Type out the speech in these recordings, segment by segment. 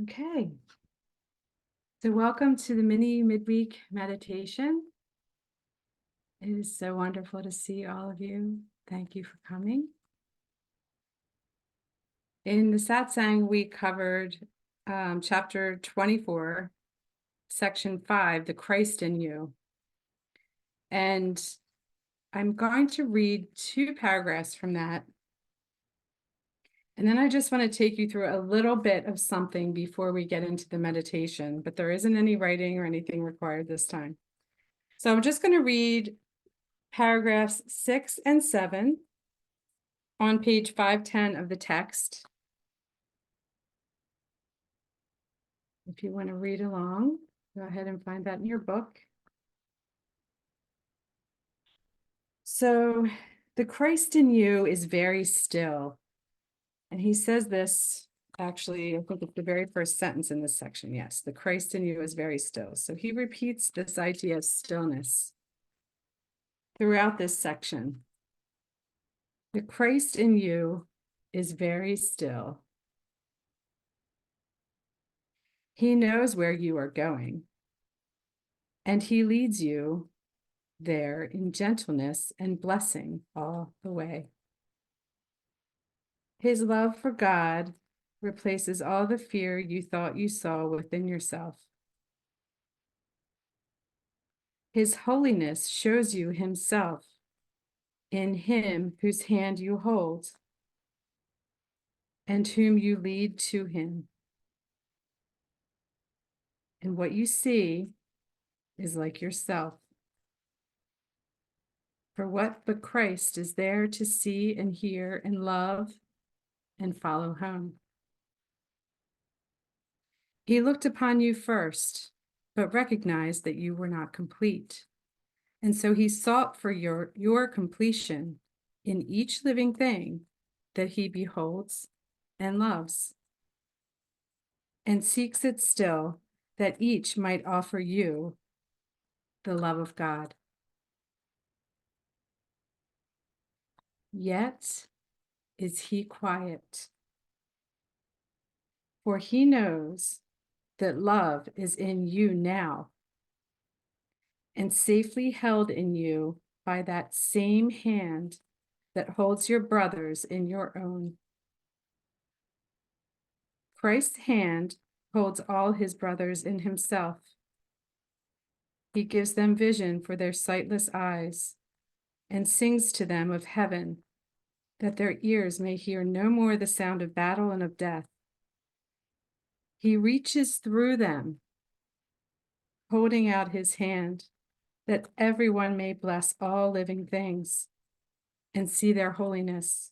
Okay. So welcome to the mini midweek meditation. It is so wonderful to see all of you. Thank you for coming. In the satsang, we covered chapter 24, section 5, the Christ in you. And I'm going to read 2 paragraphs from that. And then I just want to take you through a little bit of something before we get into the meditation, but there isn't any writing or anything required this time. So I'm just going to read paragraphs 6 and 7 on page 510 of the text. If you want to read along, go ahead and find that in your book. So, the Christ in you is very still. And he says this, actually, I think it's the very first sentence in this section. Yes, the Christ in you is very still. So he repeats this idea of stillness throughout this section. The Christ in you is very still. He knows where you are going, and he leads you there in gentleness and blessing all the way. His love for God replaces all the fear you thought you saw within yourself. His holiness shows you himself in him whose hand you hold and whom you lead to him. And what you see is like yourself. For what but Christ is there to see and hear and love and follow home? He looked upon you first, but recognized that you were not complete. And so he sought for your completion in each living thing that he beholds and loves, and seeks it still, that each might offer you the love of God. Yet is he quiet, for he knows that love is in you now, and safely held in you by that same hand that holds your brothers in your own. Christ's hand holds all his brothers in himself. He gives them vision for their sightless eyes and sings to them of heaven, that their ears may hear no more the sound of battle and of death. He reaches through them, holding out his hand, that everyone may bless all living things and see their holiness.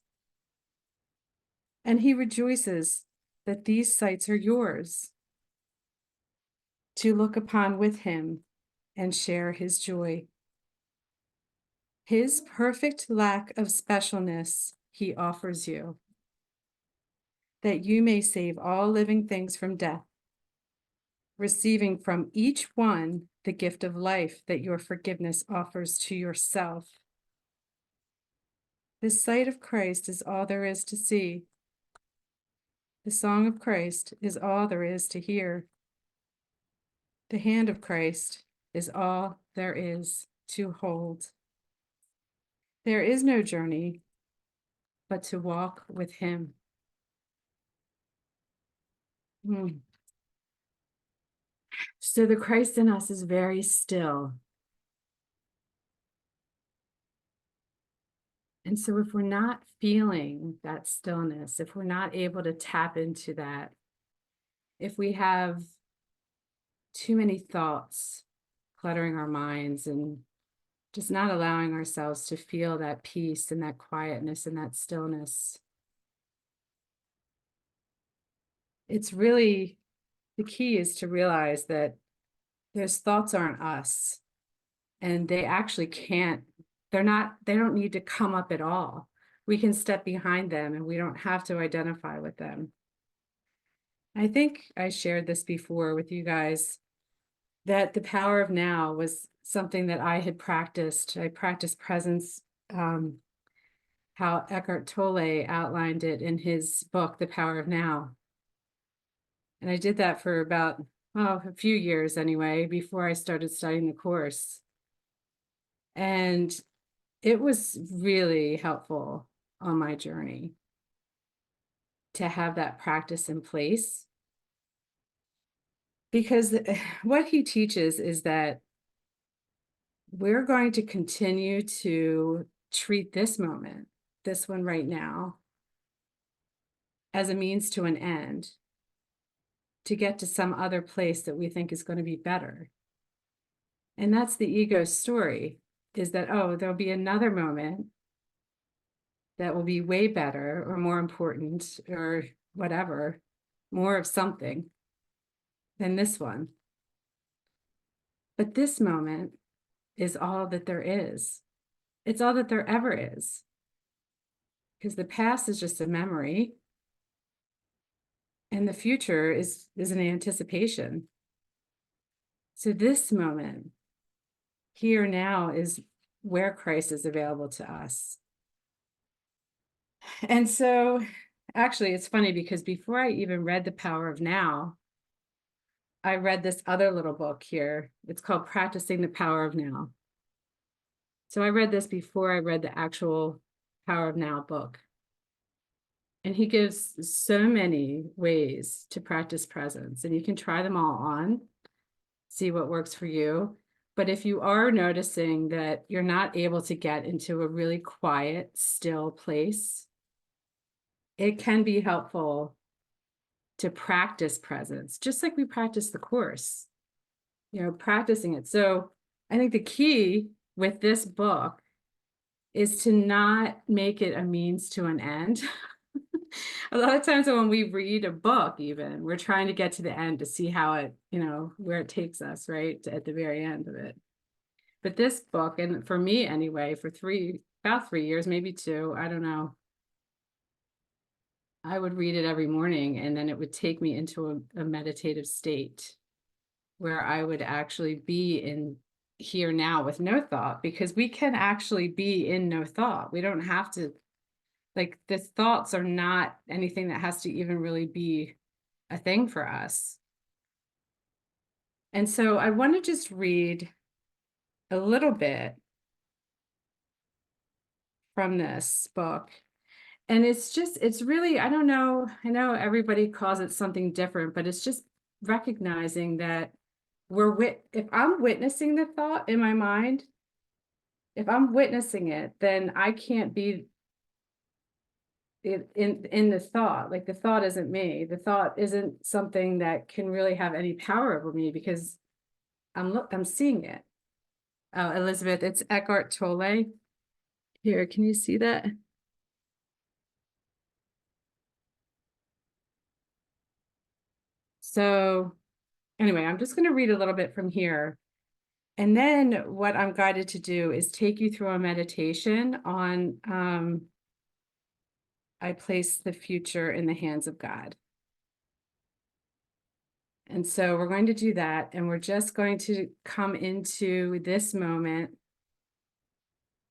And he rejoices that these sights are yours, to look upon with him and share his joy. His perfect lack of specialness he offers you, that you may save all living things from death, receiving from each one the gift of life that your forgiveness offers to yourself. The sight of Christ is all there is to see. The song of Christ is all there is to hear. The hand of Christ is all there is to hold. There is no journey but to walk with him. So the Christ in us is very still. And so if we're not feeling that stillness, if we're not able to tap into that, if we have too many thoughts cluttering our minds and just not allowing ourselves to feel that peace and that quietness and that stillness, it's really, the key is to realize that those thoughts aren't us, and they actually can't, they don't need to come up at all. We can step behind them and we don't have to identify with them. I think I shared this before with you guys, that the power of now was something that I had practiced. I practiced presence, how Eckhart Tolle outlined it in his book, The Power of Now. And I did that for about, a few years anyway, before I started studying the course. And it was really helpful on my journey to have that practice in place. Because what he teaches is that we're going to continue to treat this moment, this one right now, as a means to an end, to get to some other place that we think is going to be better. And that's the ego's story, is that, oh, there'll be another moment that will be way better or more important or whatever, more of something than this one. But this moment is all that there is. It's all that there ever is. Because the past is just a memory, and the future is an anticipation. So this moment, here now, is where Christ is available to us. And so actually, it's funny because before I even read The Power of Now, I read this other little book here. It's called Practicing the Power of Now. So I read this before I read the actual Power of Now book. And he gives so many ways to practice presence, and you can try them all on, see what works for you. But if you are noticing that you're not able to get into a really quiet, still place, it can be helpful to practice presence, just like we practice the course, practicing it. So I think the key with this book is to not make it a means to an end. A lot of times when we read a book, even, we're trying to get to the end to see how it, where it takes us, right, at the very end of it. But this book, and for me anyway, for about 3 years, maybe 2, I don't know, I would read it every morning, and then it would take me into a meditative state where I would actually be in here now with no thought, because we can actually be in no thought. We don't have to, like, the thoughts are not anything that has to even really be a thing for us. And so I want to just read a little bit from this book. And it's really, I don't know, I know everybody calls it something different, but it's just recognizing that if I'm witnessing the thought in my mind, if I'm witnessing it, then I can't be in the thought. Like, the thought isn't me. The thought isn't something that can really have any power over me, because I'm seeing it. Oh, Elizabeth, it's Eckhart Tolle. Here, can you see that? So anyway, I'm just going to read a little bit from here. And then what I'm guided to do is take you through a meditation on I place the future in the hands of God. And so we're going to do that, and we're just going to come into this moment,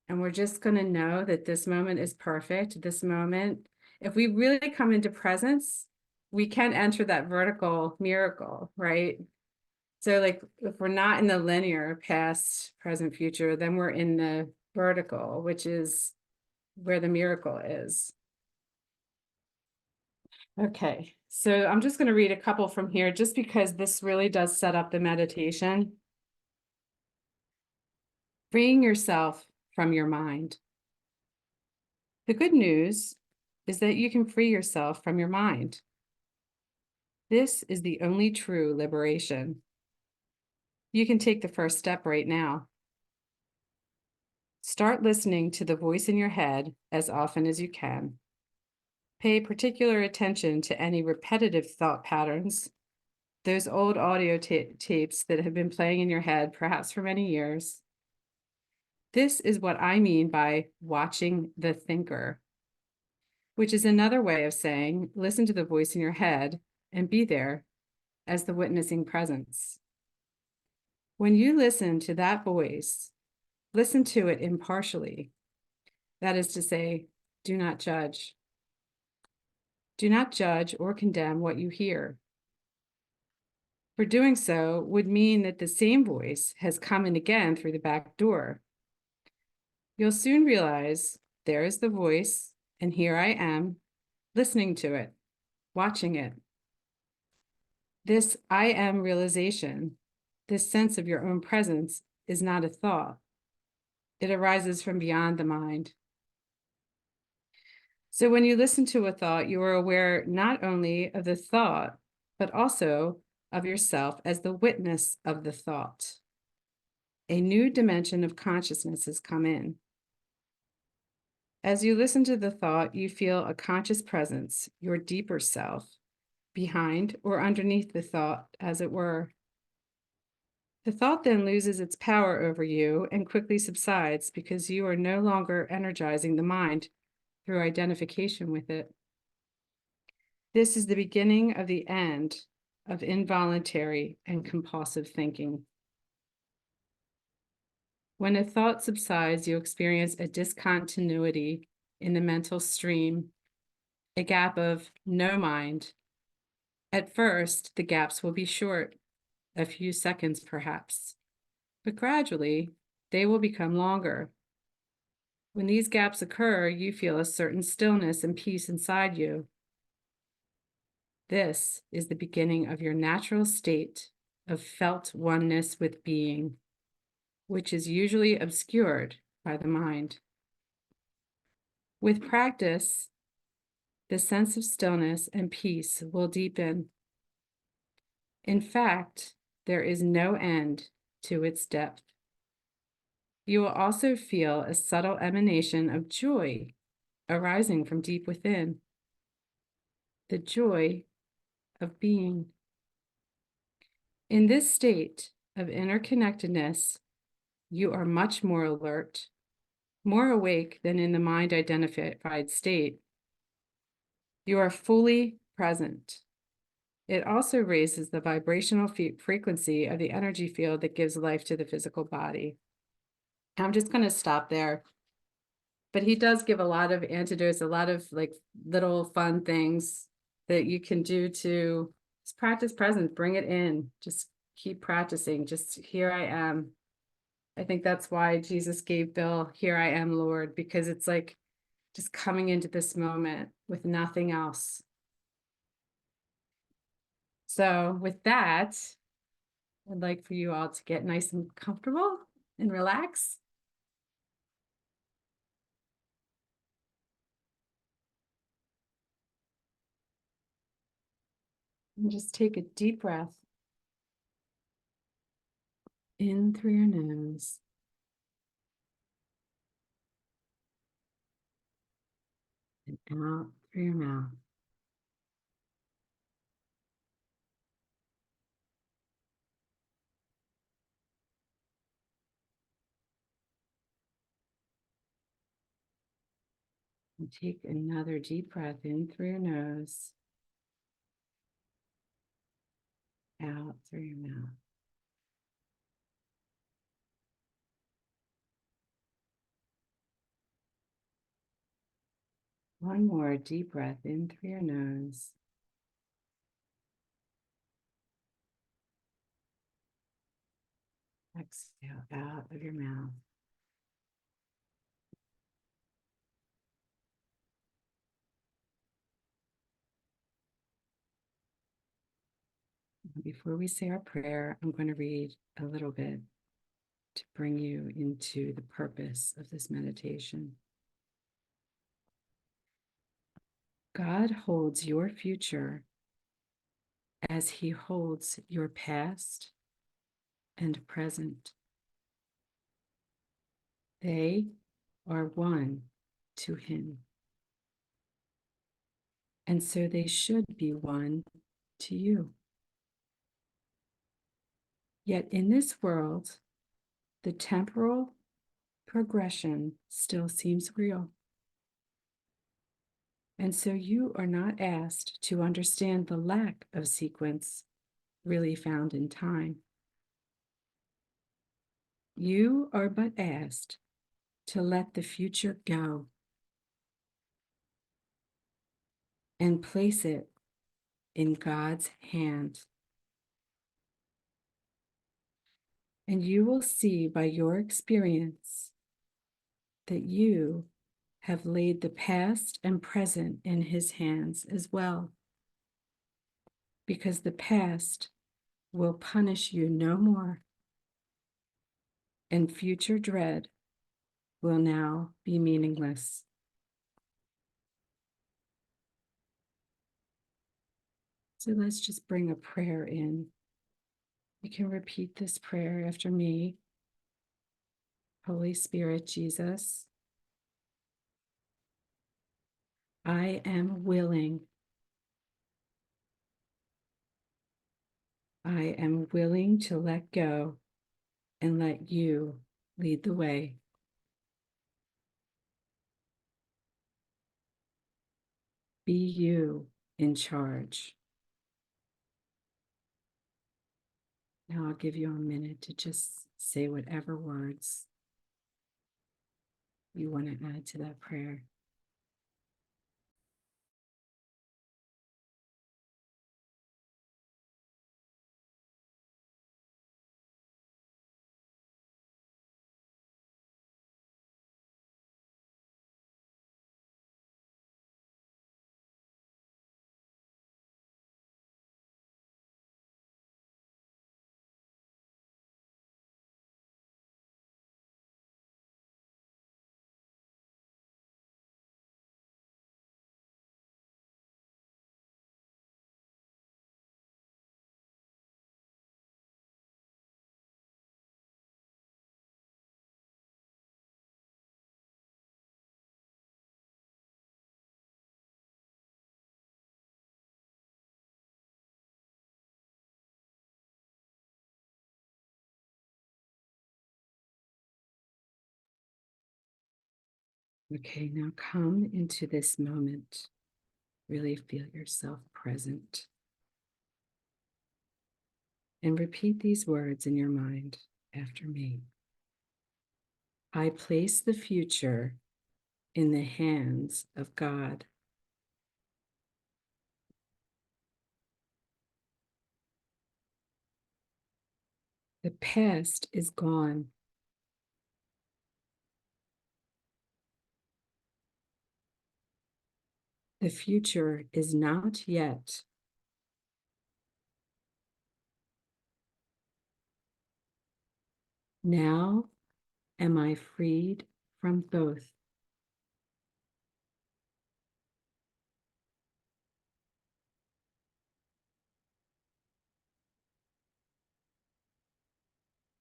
and we're just going to know that this moment is perfect. This moment, if we really come into presence, we can enter that vertical miracle, right? So, like, if we're not in the linear past, present, future, then we're in the vertical, which is where the miracle is. Okay, so I'm just going to read a couple from here, just because this really does set up the meditation. Freeing yourself from your mind. The good news is that you can free yourself from your mind. This is the only true liberation. You can take the first step right now. Start listening to the voice in your head as often as you can. Pay particular attention to any repetitive thought patterns, those old audio tapes that have been playing in your head perhaps for many years. This is what I mean by watching the thinker, which is another way of saying listen to the voice in your head and be there as the witnessing presence. When you listen to that voice, listen to it impartially. That is to say, do not judge. Do not judge or condemn what you hear. For doing so would mean that the same voice has come in again through the back door. You'll soon realize there is the voice, and here I am, listening to it, watching it. This I am realization, this sense of your own presence, is not a thought. It arises from beyond the mind. So when you listen to a thought, you are aware not only of the thought, but also of yourself as the witness of the thought. A new dimension of consciousness has come in. As you listen to the thought, you feel a conscious presence, your deeper self, behind or underneath the thought, as it were. The thought then loses its power over you and quickly subsides because you are no longer energizing the mind through identification with it. This is the beginning of the end of involuntary and compulsive thinking. When a thought subsides, you experience a discontinuity in the mental stream, a gap of no mind. At first, the gaps will be short, a few seconds perhaps, but gradually they will become longer. When these gaps occur, you feel a certain stillness and peace inside you. This is the beginning of your natural state of felt oneness with being, which is usually obscured by the mind. With practice, the sense of stillness and peace will deepen. In fact, there is no end to its depth. You will also feel a subtle emanation of joy arising from deep within, the joy of being. In this state of interconnectedness, you are much more alert, more awake than in the mind-identified state. You are fully present. It also raises the vibrational frequency of the energy field that gives life to the physical body. I'm just going to stop there. But he does give a lot of antidotes, a lot of like little fun things that you can do to just practice presence, bring it in, just keep practicing. Just here I am. I think that's why Jesus gave Bill, here I am, Lord, because it's like just coming into this moment with nothing else. So with that, I'd like for you all to get nice and comfortable and relax. And just take a deep breath in through your nose. And out through your mouth. And take another deep breath in through your nose, out through your mouth. One more deep breath in through your nose. Exhale out of your mouth. Before we say our prayer, I'm going to read a little bit to bring you into the purpose of this meditation. God holds your future as he holds your past and present. They are one to him. And so they should be one to you. Yet in this world, the temporal progression still seems real. And so you are not asked to understand the lack of sequence really found in time. You are but asked to let the future go and place it in God's hand. And you will see by your experience that you have laid the past and present in his hands as well, because the past will punish you no more, and future dread will now be meaningless. So let's just bring a prayer in. You can repeat this prayer after me. Holy Spirit, Jesus, I am willing. I am willing to let go and let you lead the way. Be you in charge. Now I'll give you a minute to just say whatever words you want to add to that prayer. Okay, now come into this moment. Really feel yourself present. And repeat these words in your mind after me. I place the future in the hands of God. The past is gone. The future is not yet. Now am I freed from both.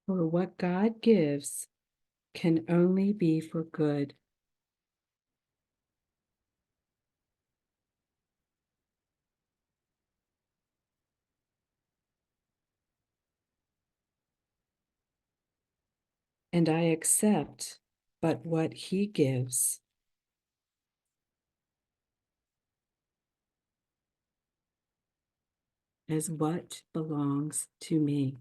For what God gives can only be for good. And I accept but what He gives. As what belongs to me.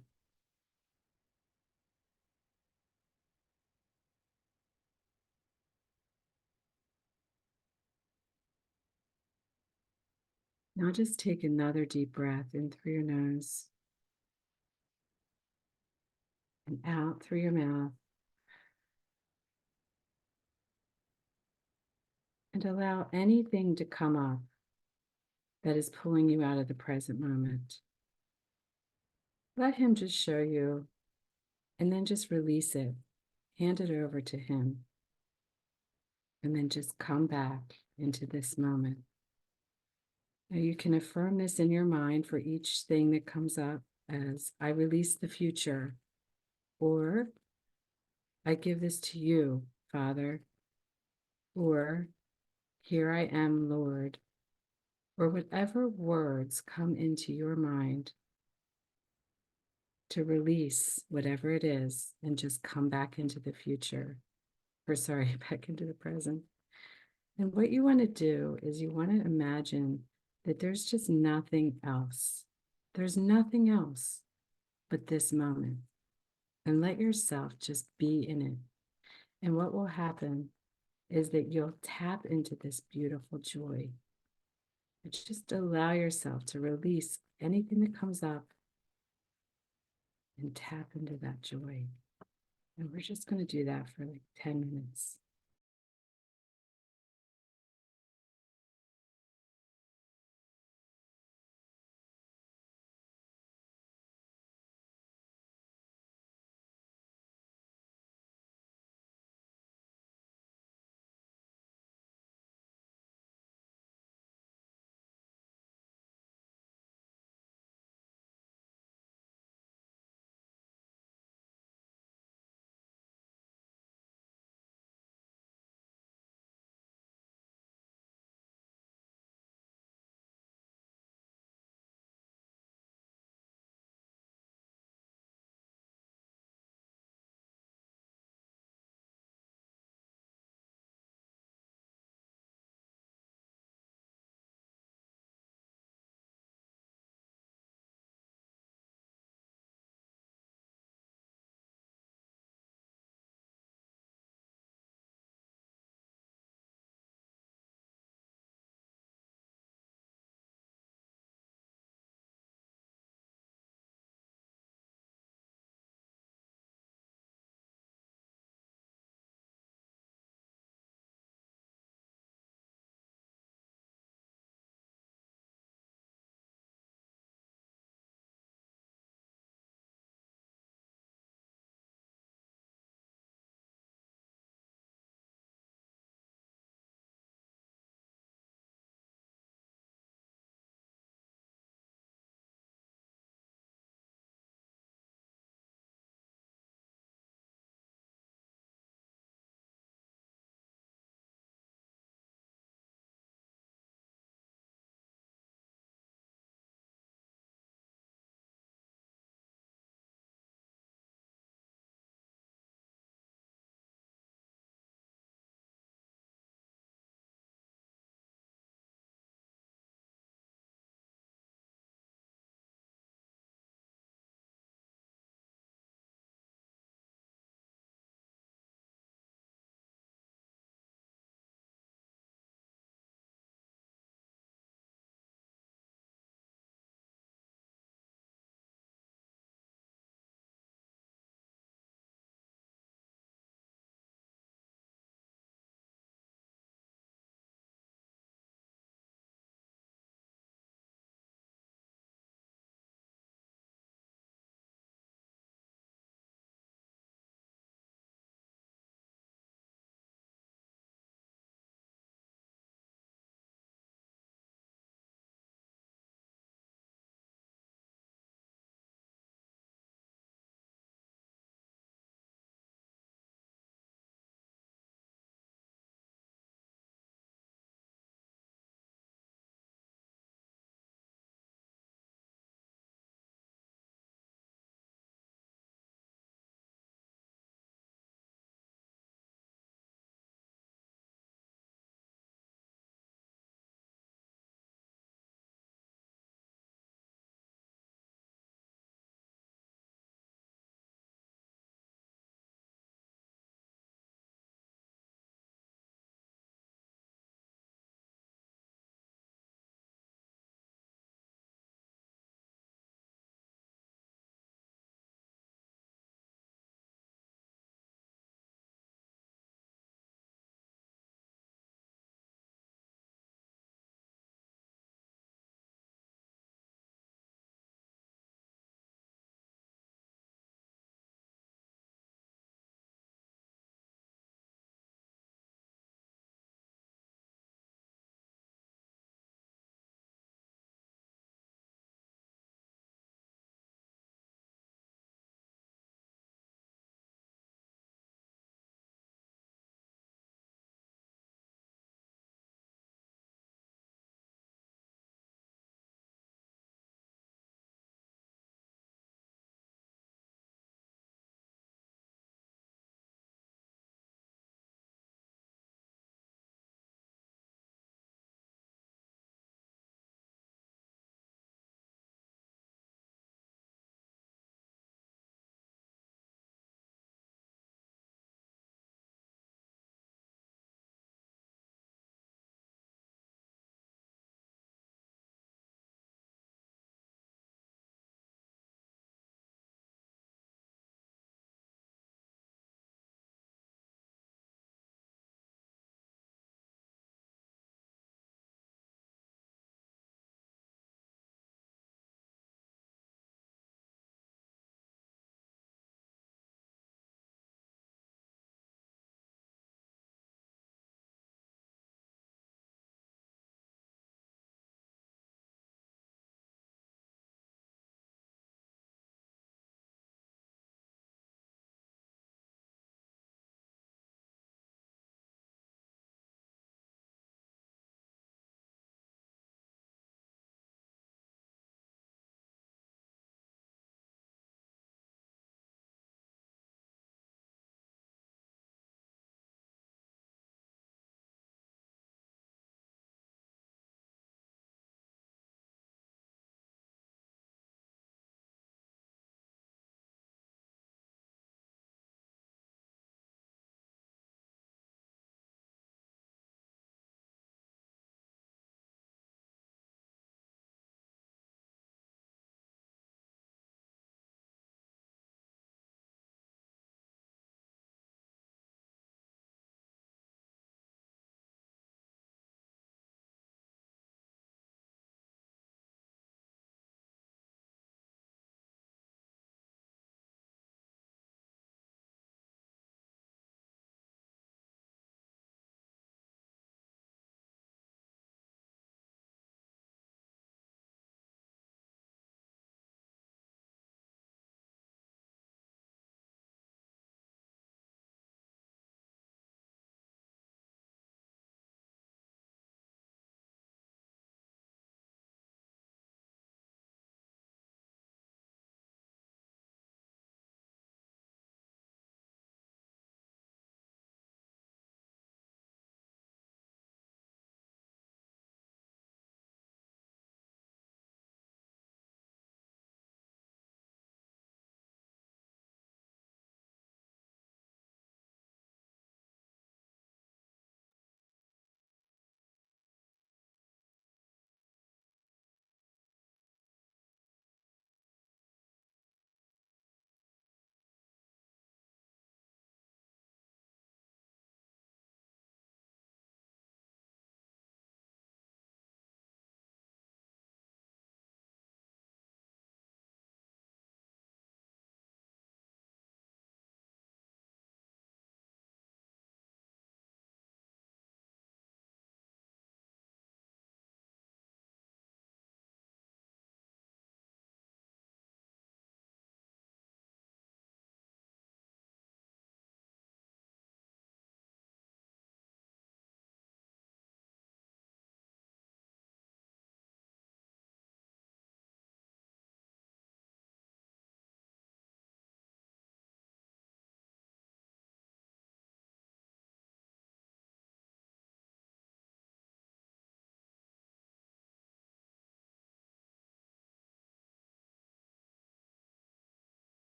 Now just take another deep breath in through your nose and out through your mouth. And allow anything to come up that is pulling you out of the present moment. Let Him just show you, and then just release it. Hand it over to Him. And then just come back into this moment. Now you can affirm this in your mind for each thing that comes up as I release the future, or I give this to you, Father, or here I am, Lord, or whatever words come into your mind to release whatever it is and just come back into the future, or sorry, back into the present. And what you want to do is you want to imagine that there's just nothing else. There's nothing else but this moment. And let yourself just be in it. And what will happen is that you'll tap into this beautiful joy. And just allow yourself to release anything that comes up and tap into that joy. And we're just going to do that for like 10 minutes.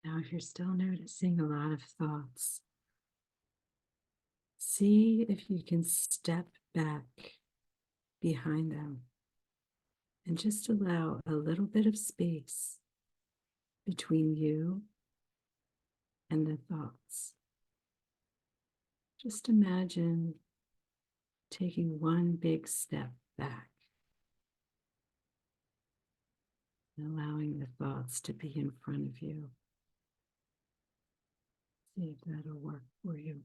Now, if you're still noticing a lot of thoughts, see if you can step back behind them and just allow a little bit of space between you and the thoughts. Just imagine taking one big step back and allowing the thoughts to be in front of you. See if that'll work for you.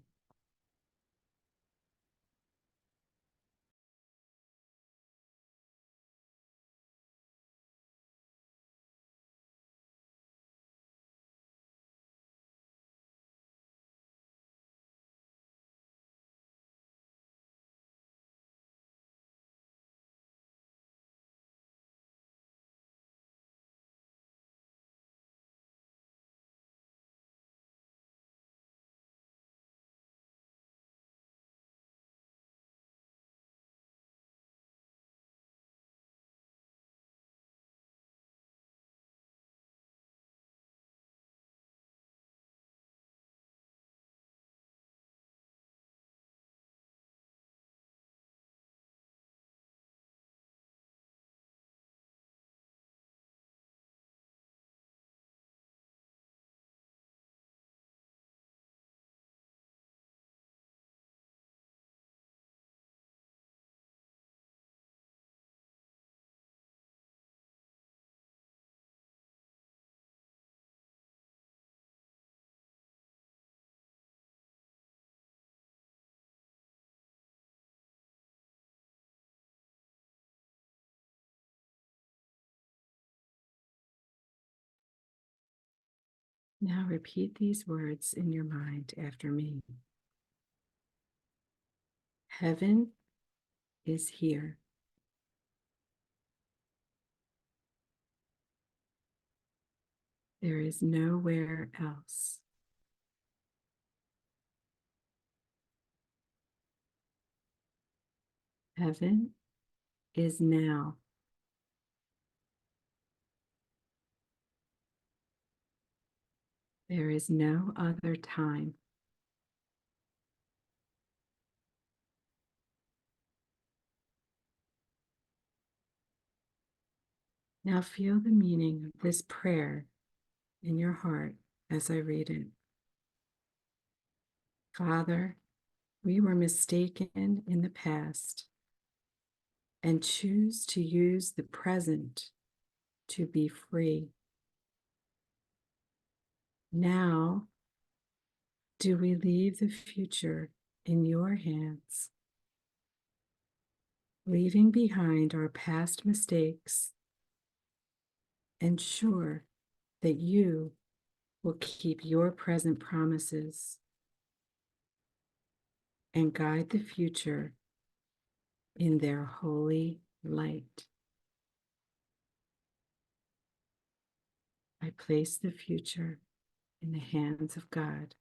Now repeat these words in your mind after me. Heaven is here. There is nowhere else. Heaven is now. There is no other time. Now feel the meaning of this prayer in your heart as I read it. Father, we were mistaken in the past and choose to use the present to be free. Now, do we leave the future in your hands, leaving behind our past mistakes, and sure that you will keep your present promises and guide the future in their holy light. I place the future in the hands of God.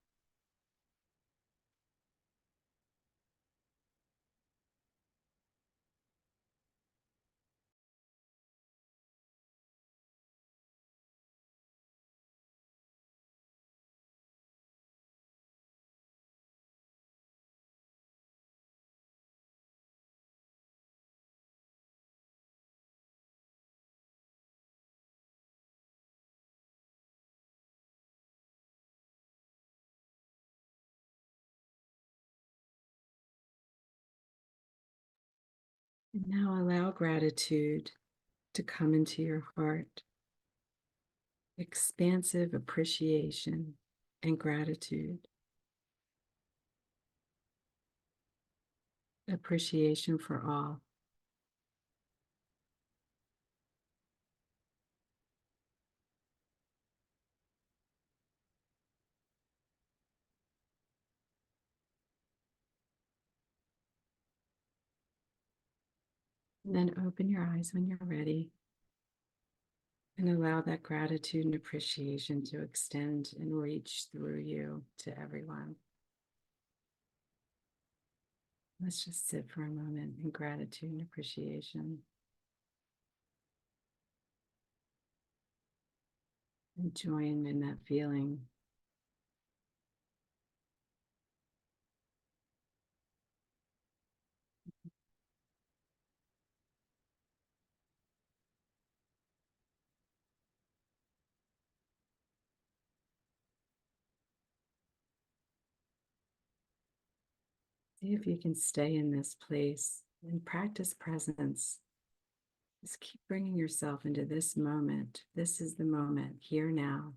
And now allow gratitude to come into your heart. Expansive appreciation and gratitude. Appreciation for all. And then open your eyes when you're ready and allow that gratitude and appreciation to extend and reach through you to everyone. Let's just sit for a moment in gratitude and appreciation. and join in that feeling. See if you can stay in this place and practice presence. Just keep bringing yourself into this moment. This is the moment, here now.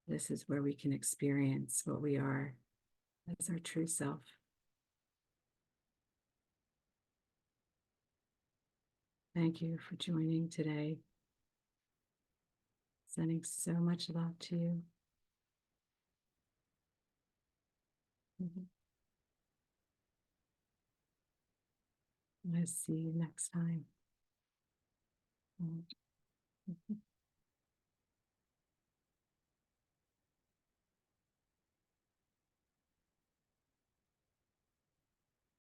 This is where we can experience what we are as our true self. Thank you for joining today. Sending so much love to you. I'll see you next time.